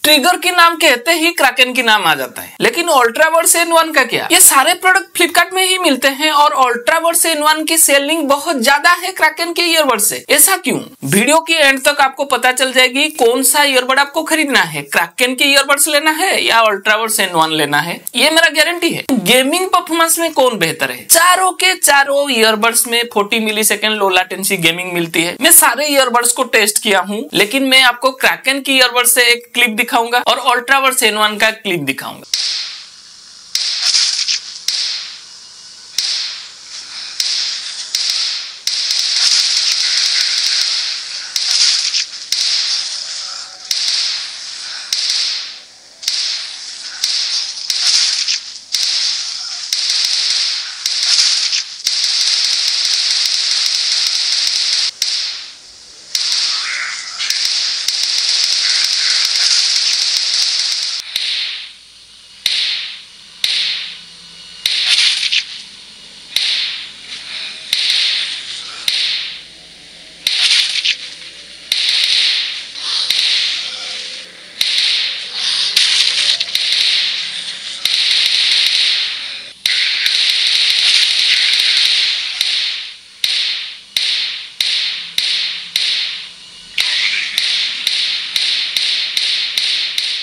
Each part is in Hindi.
ट्रिगर के नाम कहते ही क्राकेन की नाम आ जाता है, लेकिन अल्ट्राबड्स N1 का क्या? ये सारे प्रोडक्ट फ्लिपकार्ट में ही मिलते हैं और अल्ट्राबड्स N1 की सेलिंग बहुत ज्यादा है क्राकेन के ईयरबड से। ऐसा क्यों? वीडियो के एंड तक आपको पता चल जाएगी कौन सा ईयरबड आपको खरीदना है, क्राकेन के ईयरबड्स लेना है या अल्ट्राबड्स N1 लेना है, ये मेरा गारंटी है। गेमिंग परफॉर्मेंस में कौन बेहतर है? चारों के चारों ईयरबड्स में 40 मिलीसेकंड लो लेटेंसी गेमिंग मिलती है। मैं सारे ईयरबड्स को टेस्ट किया हूँ, लेकिन मैं आपको क्राकेन की ईयरबड से एक क्लिप दिखाऊंगा और अल्ट्राबड्स N1 का क्लिप दिखाऊंगा।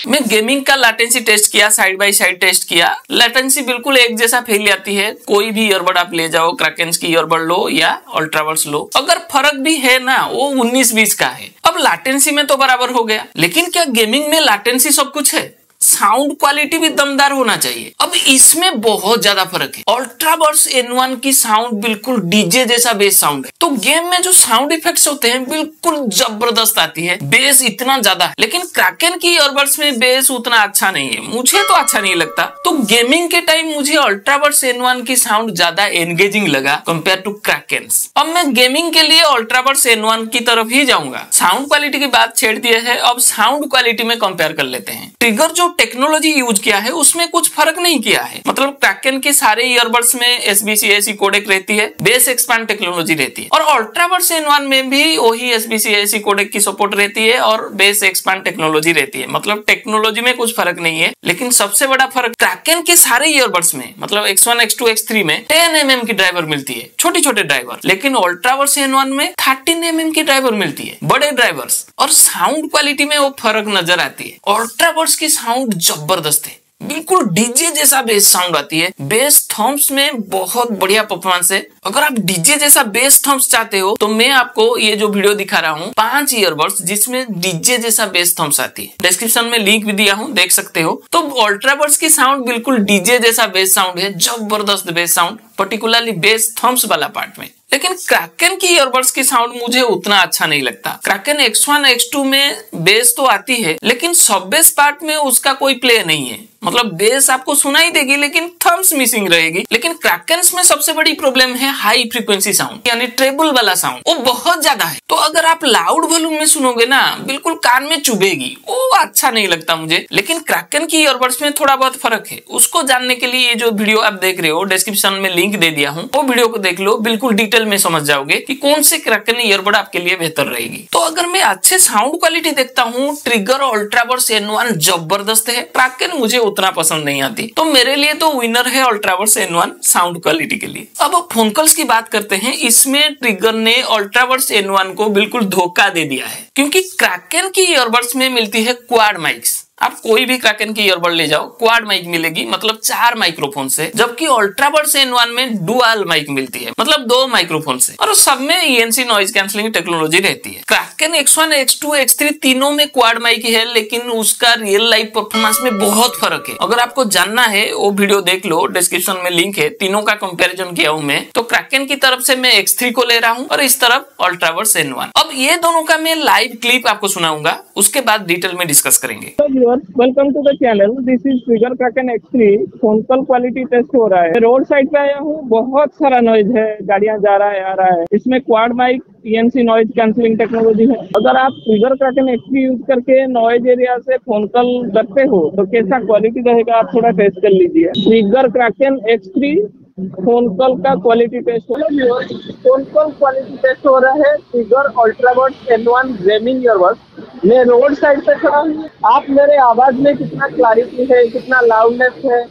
मैं गेमिंग का लेटेंसी टेस्ट किया, साइड बाय साइड टेस्ट किया। लेटेंसी बिल्कुल एक जैसा फील आती है। कोई भी ईयरबड आप ले जाओ, क्राकेन्स की ईयरबड लो या अल्ट्राबड्स लो, अगर फर्क भी है ना, वो 19-20 का है। अब लेटेंसी में तो बराबर हो गया, लेकिन क्या गेमिंग में लेटेंसी सब कुछ है? साउंड क्वालिटी भी दमदार होना चाहिए। अब इसमें बहुत ज्यादा फर्क है। अल्ट्राबड्स N1 की साउंड बिल्कुल डीजे जैसा बेस साउंड है, तो गेम में जो साउंड इफेक्ट्स होते हैं बिल्कुल जबरदस्त आती है, बेस इतना ज्यादा है। लेकिन क्राकेन की ईयरबड्स में बेस उतना अच्छा नहीं है, मुझे तो अच्छा नहीं लगता। तो गेमिंग के टाइम मुझे अल्ट्राबड्स N1 की साउंड ज्यादा एंगेजिंग लगा कंपेयर टू क्राकेन्स। अब मैं गेमिंग के लिए अल्ट्राबड्स N1 की तरफ ही जाऊंगा। साउंड क्वालिटी की बात छेड़ दी है, अब साउंड क्वालिटी में कंपेयर कर लेते हैं। ट्रिगर जो टेक्नोलॉजी यूज किया है उसमें कुछ फर्क नहीं किया है। मतलब क्राकेन के सारे ईयरबड्स में SBC-AC कोडेक रहती है, बेस एक्सपांड टेक्नोलॉजी रहती है, और अल्ट्राबड्स N1 में भी वही SBC-AC कोडेक की सपोर्ट रहती है और बेस एक्सपांड टेक्नोलॉजी रहती है। मतलब टेक्नोलॉजी में कुछ फर्क नहीं है, लेकिन सबसे बड़ा फर्क क्राकेन के सारे ईयरबड्स में, मतलब X1, X2, X3 में 10 mm की ड्राइवर मिलती है, छोटी छोटे ड्राइवर, लेकिन अल्ट्राबड्स N1 में 13 mm की ड्राइवर मिलती है, बड़े ड्राइवर्स। और साउंड क्वालिटी में वो फर्क नजर आती है। अल्ट्राबड्स की साउंड जबरदस्त है, बिल्कुल डीजे जैसा बेस साउंड आती है। बेस थम्स में बहुत बढ़िया परफॉर्मेंस है। अगर आप डीजे जैसा बेस थम्स चाहते हो तो मैं आपको ये जो वीडियो दिखा रहा हूँ 5 ईयरबड्स जिसमें डीजे जैसा बेस थम्स आती है, डिस्क्रिप्शन में लिंक भी दिया हूँ, देख सकते हो। तो अल्ट्राबड्स की साउंड बिल्कुल डीजे जैसा बेस साउंड है, जबरदस्त bass sound, particularly bass thumps वाला पार्ट में। लेकिन क्राकेन की ईयरबड्स की साउंड मुझे उतना अच्छा नहीं लगता। क्राकेन X1, X2 में बेस तो आती है, लेकिन सब बेस पार्ट में उसका कोई प्ले नहीं है। मतलब बेस आपको सुनाई देगी लेकिन थम्स मिसिंग रहेगी। लेकिन क्राकेन्स में सबसे बड़ी प्रॉब्लम है हाई फ्रीक्वेंसी साउंड, यानी ट्रेबल वाला साउंड, वो बहुत ज्यादा है। तो अगर आप लाउड वॉल्यूम में सुनोगे ना, बिल्कुल कान में चुभेगी, वो अच्छा नहीं लगता मुझे। लेकिन क्राकेन की ईयरबड्स में थोड़ा बहुत फर्क है। उसको जानने के लिए ये जो वीडियो आप देख रहे हो, डिस्क्रिप्शन में लिंक दे दिया हूँ, वो वीडियो को देख लो, बिल्कुल डिटेल में समझ जाओगे कि कौन से क्राकेन ईयरबड आपके लिए बेहतर रहेगी। तो अगर मैं अच्छे साउंड क्वालिटी देखता हूँ, ट्रिगर अल्ट्राबड्स N1 जबरदस्त है, क्राकेन मुझे उतना पसंद नहीं आती। तो मेरे लिए तो विनर है अल्ट्राबड्स N1 साउंड क्वालिटी के लिए। अब फोन कॉल्स की बात करते हैं। इसमें ट्रिगर ने अल्ट्राबड्स N1 को बिल्कुल धोखा दे दिया है, क्योंकि क्राकेन की ईयरबड्स में मिलती है क्वाड माइक्स। आप कोई भी क्राकेन की ईयरबड ले जाओ, क्वाड माइक मिलेगी, मतलब 4 माइक्रोफोन से, जबकि अल्ट्राबड्स N1 में डुअल माइक मिलती है, मतलब 2 माइक्रोफोन से, और सब में ENC नॉइज कैंसलिंग टेक्नोलॉजी रहती है। क्राकेन X1, X2, X3 तीनों में क्वाड माइक है, लेकिन उसका रियल लाइफ परफॉर्मेंस में बहुत फर्क है। अगर आपको जानना है वो वीडियो देख लो, डिस्क्रिप्शन में लिंक है, तीनों का कंपैरिजन किया हूं मैं। तो क्राकेन की तरफ से मैं X3 को ले रहा हूं और इस तरफ अल्ट्राबड्स N1। अब ये दोनों का मैं लाइव क्लिप आपको सुनाऊंगा, उसके बाद डिटेल में डिस्कस करेंगे। Welcome to the channel, this is Trigger Kraken X3। Phone call quality test हो रहा है। रोड साइड पे आया हूँ, बहुत सारा नॉइज है, गाड़ियां जा रहा है आ रहा है। इसमें quad mic ENC noise cancelling technology है। अगर आप ट्रिगर क्राकेन X3 यूज करके नॉइज एरिया से फोन कॉल करते हो तो कैसा क्वालिटी रहेगा आप थोड़ा टेस्ट कर लीजिए। Trigger Kraken X3 phone call का क्वालिटी टेस्ट हो रहा है। फोन कॉल क्वालिटी टेस्ट हो रहा है ट्रिगर अल्ट्राबड्स N1 गेमिंग ईयरबड्स। मैं रोड साइड पे खड़ा हूँ, आप मेरे आवाज में कितना क्लैरिटी है, कितना लाउडनेस है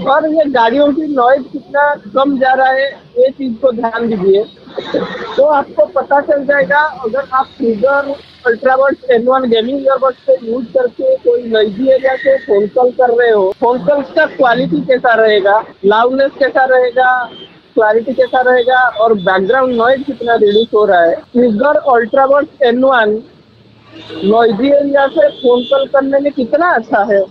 और ये गाड़ियों की नॉइज कितना कम जा रहा है, ये चीज को ध्यान दीजिए तो आपको पता चल जाएगा। अगर आप ट्रिगर अल्ट्राबड्स N1 गेमिंग ईयरबड्स से यूज करके कोई नॉइजी एरिया से फोन कॉल कर रहे हो, फोन कॉल का क्वालिटी कैसा रहेगा, लाउडनेस कैसा रहेगा, क्लैरिटी कैसा रहेगा और बैकग्राउंड नॉइज कितना रिड्यूस हो रहा है। ट्रिगर अल्ट्राबड्स N1 नॉइजी एरिया से फोन कॉल करने में कितना अच्छा है,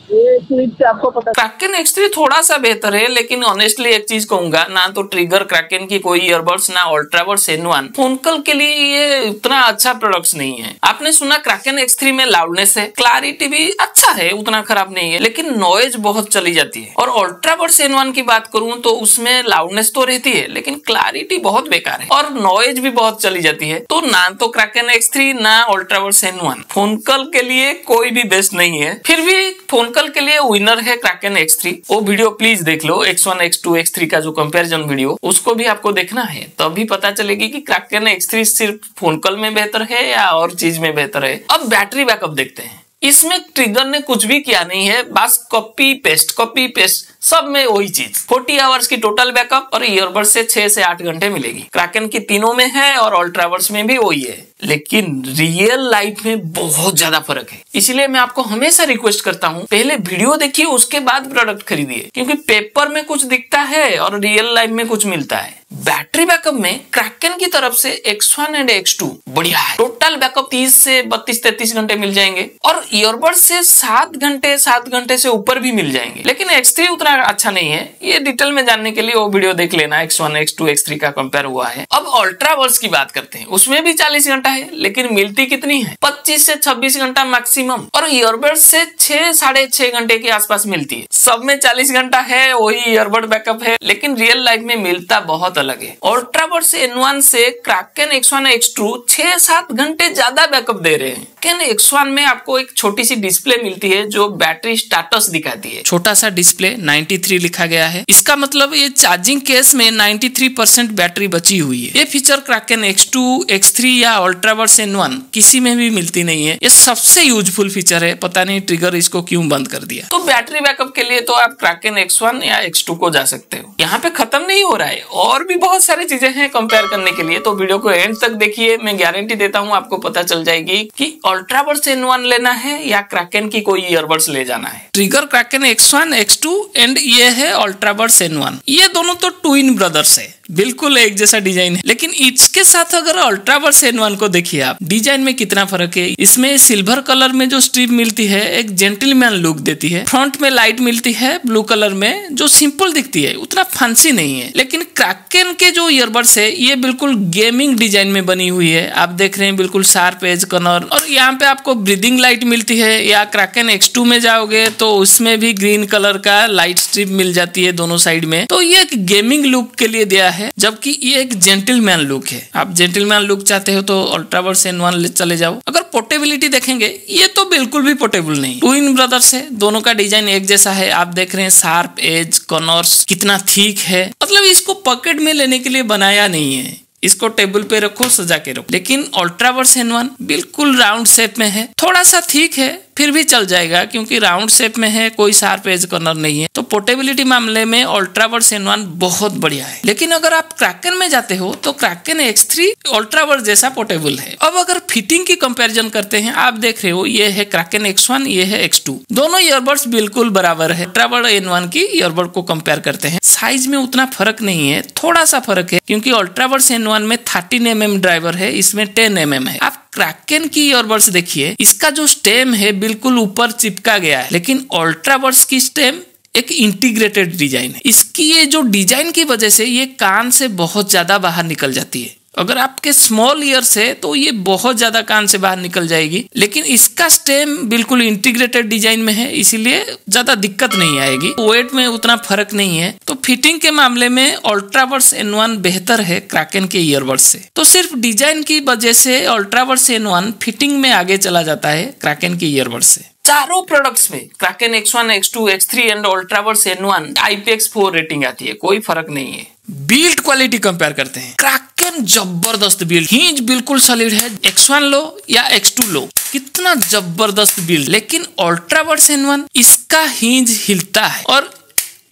ये चीज से आपको पता। क्रैकेन X3 थोड़ा सा बेहतर है, लेकिन ऑनेस्टली एक चीज कहूंगा, ना तो ट्रिगर क्रैकेन की कोई ईयरबड्स ना अल्ट्राबड्स N1 फोन कॉल के लिए ये उतना अच्छा प्रोडक्ट्स नहीं है। आपने सुना क्रैकेन X3 में लाउडनेस है, क्लैरिटी भी अच्छा है, उतना खराब नहीं है, लेकिन नॉइज बहुत चली जाती है। और अल्ट्राबड्स N1 की बात करूं तो उसमें लाउडनेस तो रहती है, लेकिन क्लैरिटी बहुत बेकार है और नॉइज भी बहुत चली जाती है। तो ना तो क्रैकेन X3 ना अल्ट्राबड्स N1 फोन कॉल के लिए कोई भी बेस्ट नहीं है। फिर भी फोन कॉल के लिए विनर है क्रैकेन X3। वो वीडियो प्लीज देख लो, X1 X2 X3 का जो कंपैरिजन वीडियो, उसको भी आपको देखना है, तभी पता चलेगी कि क्रैकेन X3 सिर्फ फोन कॉल में बेहतर है या और चीज में बेहतर है। अब बैटरी बैकअप देखते हैं। इसमें ट्रिगर ने कुछ भी किया नहीं है, बस कॉपी पेस्ट सब में वही चीज। 40 आवर्स की टोटल बैकअप और ईयरबड से 6 से 8 घंटे मिलेगी। क्रैकेन की तीनों में है और अल्ट्राबड्स में भी वही है, लेकिन रियल लाइफ में बहुत ज्यादा फर्क है। इसलिए मैं आपको हमेशा रिक्वेस्ट करता हूँ, पहले वीडियो देखिए उसके बाद प्रोडक्ट खरीदिए, क्योंकि पेपर में कुछ दिखता है और रियल लाइफ में कुछ मिलता है। बैटरी बैकअप में क्रैकेन की तरफ से X1 एंड X2 बढ़िया है। टोटल बैकअप 30 से 32-33 घंटे मिल जाएंगे और ईयरबड से 7 घंटे से ऊपर भी मिल जाएंगे। लेकिन X3 उतना अच्छा नहीं है। ये डिटेल में जानने के लिए वो वीडियो देख लेना, X1 X2 X3 का कंपेयर हुआ है। अब अल्ट्राबड्स की बात करते हैं। उसमें भी 40 घंटा है, लेकिन मिलती कितनी है? 25 से 26 घंटा मैक्सिमम और ईयरबड से 6-6.5 घंटे के आसपास मिलती है। सब में 40 घंटा है, वही ईयरबड बैकअप है, लेकिन रियल लाइफ में मिलता बहुत अलग है। अल्ट्राबड्स N1 से क्रैकेन X1 X2 6-7 घंटे ज्यादा बैकअप दे रहे हैं। क्रैकेन X1 में आपको एक छोटी सी डिस्प्ले मिलती है जो बैटरी स्टेटस दिखाती है। छोटा सा डिस्प्ले 93 लिखा गया है, इसका मतलब ये चार्जिंग केस में 93% बैटरी बची हुई है। ये फीचर क्रैकेन X2 X3 या अल्ट्राबड्स N1 किसी में भी मिलती नहीं है। ये सबसे यूजफुल फीचर है, पता नहीं ट्रिगर इसको क्यों बंद कर दिया। तो बैटरी बैकअप के लिए तो आप क्रैकेन X1 या X2 को जा सकते हो। यहाँ पे खत्म नहीं हो रहा है, और भी बहुत सारी चीजें हैं कंपेयर करने के लिए, तो वीडियो को एंड तक देखिए। मैं गारंटी देता हूँ आपको पता चल जाएगी कि अल्ट्राबड्स N1 लेना है या क्रैकेन की कोई ईयरबड्स ले जाना है। Trigger Kraken X1 X2 and ये है अल्ट्राबड्स N1। ये दोनों तो ट्विन ब्रदर्स है, बिल्कुल एक जैसा डिजाइन है, लेकिन इसके साथ अगर अल्ट्राबड्स N1 को देखिए आप, डिजाइन में कितना फर्क है। इसमें सिल्वर कलर में जो स्ट्रिप मिलती है एक जेंटलमैन लुक देती है। फ्रंट में लाइट मिलती है ब्लू कलर में जो सिंपल दिखती है, उतना फैंसी नहीं है। लेकिन क्रैकेन के जो ईयरबड्स है ये बिल्कुल गेमिंग डिजाइन में बनी हुई है। आप देख रहे हैं बिल्कुल शार्प एज कॉर्नर, और यहाँ पे आपको ब्रीदिंग लाइट मिलती है। या क्रैकेन X2 में जाओगे तो उसमें भी ग्रीन कलर का लाइट स्ट्रिप मिल जाती है दोनों साइड में। तो ये एक गेमिंग लुक के लिए दिया है, जबकि ये एक जेंटलमैन लुक है। आप जेंटलमैन लुक चाहते हो तो अल्ट्राबड्स N1 चले जाओ। अगर पोर्टेबिलिटी देखेंगे, ये तो बिल्कुल भी पोर्टेबल नहीं। ट्विन ब्रदर्स है, दोनों का डिजाइन एक जैसा है। आप देख रहे हैं शार्प एज कॉर्नर्स कितना थिक है, मतलब इसको पॉकेट में लेने के लिए बनाया नहीं है। इसको टेबल पे रखो, सजा के रखो। लेकिन अल्ट्राबड्स N1 बिल्कुल राउंड शेप में है, थोड़ा सा थिक है, फिर भी चल जाएगा क्योंकि राउंड शेप में है, कोई शार्प एज कॉर्नर नहीं है। तो पोर्टेबिलिटी मामले में अल्ट्राबड्स N1 बहुत बढ़िया है। लेकिन अगर आप क्रैकेन में जाते हो तो क्रैकेन X3 अल्ट्राबड्स जैसा पोर्टेबल है। अब अगर फिटिंग की कंपैरिजन करते हैं, आप देख रहे हो ये है क्रैकेन X1, ये है X2। दोनों ईयरबड्स बिल्कुल बराबर है। अल्ट्राबड N1 की ईयरबड को कंपेयर करते हैं, साइज में उतना फर्क नहीं है, थोड़ा सा फर्क है, क्योंकि अल्ट्राबड्स N1 में 13 mm ड्राइवर है, इसमें 10 mm है। आप क्रैकेन की ईयरबड्स देखिए, इसका जो स्टेम है बिल्कुल ऊपर चिपका गया है, लेकिन अल्ट्राबड्स की स्टेम एक इंटीग्रेटेड डिजाइन है। इसकी ये जो डिजाइन की वजह से ये कान से बहुत ज्यादा बाहर निकल जाती है। अगर आपके स्मॉल ईयर्स है तो ये बहुत ज्यादा कान से बाहर निकल जाएगी, लेकिन इसका स्टेम बिल्कुल इंटीग्रेटेड डिजाइन में है, इसीलिए ज्यादा दिक्कत नहीं आएगी। वेट में उतना फर्क नहीं है। तो फिटिंग के मामले में अल्ट्राबड्स N1 बेहतर है क्रैकेन के ईयरबड्स से। तो सिर्फ डिजाइन की वजह से अल्ट्राबड्स N1 फिटिंग में आगे चला जाता है क्रैकेन के ईयरबड्स से। चारों प्रोडक्ट्स में Kraken X1, X2, X3 and Ultraverse N1 IPX4 rating आती है, कोई फर्क नहीं है। बिल्ड क्वालिटी कंपेयर करते हैं, Kraken जबरदस्त बिल्ड, हिंज बिल्कुल सॉलिड है। X1 लो या X2 लो, कितना जबरदस्त बिल्ड, लेकिन Ultraverse N1 इसका हिंज हिलता है और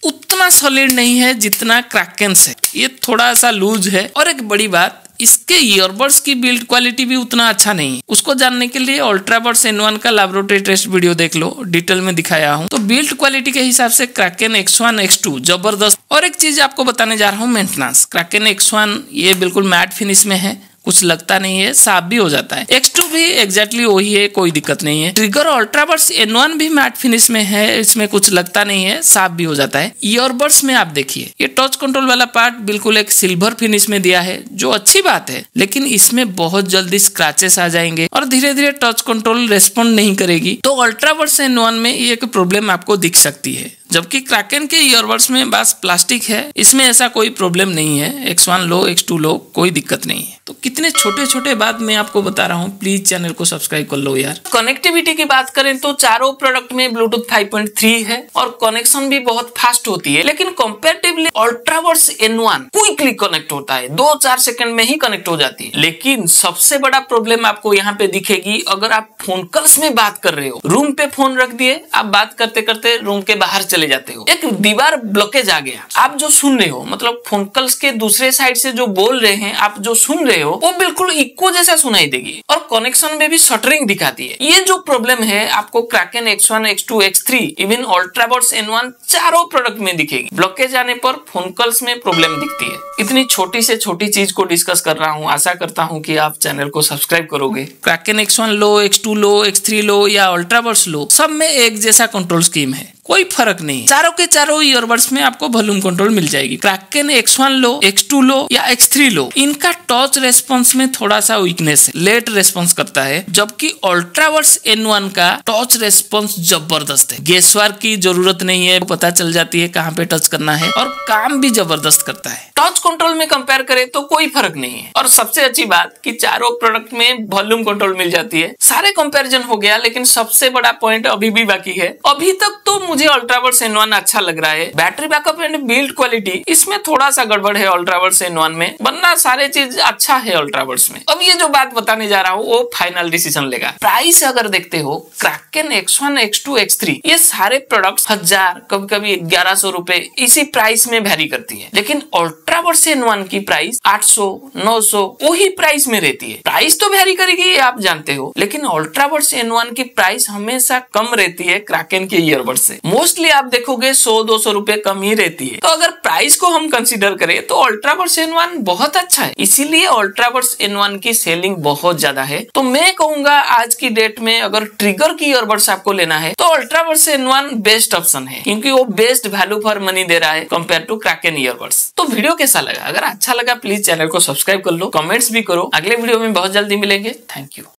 उतना सॉलिड नहीं है जितना Kraken है, ये थोड़ा सा लूज है। और एक बड़ी बात, इसके ईयरबड्स की बिल्ड क्वालिटी भी उतना अच्छा नहीं है। उसको जानने के लिए Ultraverse N1 का लैबोरेटरी टेस्ट वीडियो देख लो, डिटेल में दिखाया हूं। तो बिल्ड क्वालिटी के हिसाब से Kraken X1, X2 जबरदस्त। और एक चीज आपको बताने जा रहा हूं, मेंटेनेंस। Kraken X1 ये बिल्कुल मैट फिनिश में है, कुछ लगता नहीं है, साफ भी हो जाता है। X2 भी एग्जैक्टली वही है, कोई दिक्कत नहीं है। ट्रिगर Ultraverse N1 भी मैट फिनिश में है, इसमें कुछ लगता नहीं है, साफ भी हो जाता है। ईयरबड्स में आप देखिए, ये टच कंट्रोल वाला पार्ट बिल्कुल एक सिल्वर फिनिश में दिया है, जो अच्छी बात है, लेकिन इसमें बहुत जल्दी स्क्रैचेस आ जाएंगे और धीरे धीरे टच कंट्रोल रेस्पॉन्ड नहीं करेगी। तो Ultraverse N1 में ये एक प्रॉब्लम आपको दिख सकती है, जबकि Kraken के ईयरबड्स में बस प्लास्टिक है, इसमें ऐसा कोई प्रॉब्लम नहीं है। X1 लो, X2 लो, कोई दिक्कत नहीं है। तो कितने छोटे छोटे बात मैं आपको बता रहा हूँ, प्लीज चैनल को सब्सक्राइब कर लो यार। कनेक्टिविटी की बात करें तो चारों प्रोडक्ट में Bluetooth 5.3 है और कनेक्शन भी बहुत फास्ट होती है, लेकिन comparatively Ultraverse N1 quickly connect होता है, 2-4 सेकंड में ही कनेक्ट हो जाती है। लेकिन सबसे बड़ा प्रॉब्लम आपको यहाँ पे दिखेगी, अगर आप फोन कॉल्स में बात कर रहे हो, रूम पे फोन रख दिए, आप बात करते करते रूम के बाहर चले जाते हो, एक दीवार ब्लॉकेज आ गया, आप जो सुन रहे हो, मतलब फोन कॉल्स के दूसरे साइड से जो बोल रहे हैं, आप जो सुन रहे हो वो बिल्कुल इको जैसा सुनाई देगी और कनेक्शन में भी शटरिंग दिखाती है। ये जो प्रॉब्लम है आपको Kraken X1, X2, X3 even Ultraverse N1 चारों प्रोडक्ट में दिखेगी। ब्लॉकेज आने पर फोन कॉल्स में प्रॉब्लम दिखती है। इतनी छोटी से छोटी चीज को डिस्कस कर रहा हूँ, आशा करता हूँ कि आप चैनल को सब्सक्राइब करोगे। Kraken X1 लो, X2 लो, X3 लो या Ultraverse लो, सब में एक जैसा कंट्रोल स्कीम है, कोई फर्क नहीं। चारों के चारों ईयरबड्स में आपको वॉल्यूम कंट्रोल मिल जाएगी। Kraken X1 लो, X2 लो या X3 लो, इनका टच रेस्पॉन्स में थोड़ा सा वीकनेस है, लेट रेस्पॉन्स करता है, जबकि Ultraverse N1 का टच रेस्पॉन्स जबरदस्त है। गेसवर्क की जरूरत नहीं है, पता चल जाती है कहाँ पे टच करना है और काम भी जबरदस्त करता है। टच कंट्रोल में कंपेयर करें तो कोई फर्क नहीं है। और सबसे अच्छी बात कि चारों प्रोडक्ट में वॉल्यूम कंट्रोल मिल जाती है। सारे कंपैरिजन हो गया, लेकिन सबसे बड़ा पॉइंट अभी भी बाकी है। अभी तक तो मुझे Ultraverse N1 अच्छा लग रहा है। Battery backup and build quality इसमें थोड़ा सा गड़बड़ है Ultraverse N1 में, वरना सारे चीज अच्छा है Ultraverse में। अब ये जो बात बताने जा रहा हूँ वो फाइनल डिसीजन लेगा। प्राइस अगर देखते हो, Kraken X1, X2, X3 ये सारे प्रोडक्ट्स 1000 कभी कभी 1100 रुपए इसी प्राइस में वेरी करती है, लेकिन Ultraverse N1 की प्राइस 800, 900 वही प्राइस में रहती है। प्राइस तो वेरी करेगी ये आप जानते हो, लेकिन Ultraverse N1 की प्राइस हमेशा कम रहती है Kraken के ईयरबड से। मोस्टली आप देखोगे 100-200 रुपए कम ही रहती है। तो अगर प्राइस को हम कंसीडर करें तो Ultraverse N1 बहुत अच्छा है, इसीलिए Ultraverse N1 की सेलिंग बहुत ज्यादा है। तो मैं कहूंगा आज की डेट में अगर ट्रिगर की ईयरबड्स आपको लेना है तो Ultraverse N1 बेस्ट ऑप्शन है, क्योंकि वो बेस्ट वैल्यू फॉर मनी दे रहा है कंपेयर टू Kraken ईयरबड्स। तो वीडियो कैसा लगा? अगर अच्छा लगा प्लीज चैनल को सब्सक्राइब कर लो, कमेंट्स भी करो। अगले वीडियो में बहुत जल्दी मिलेंगे। Thank you.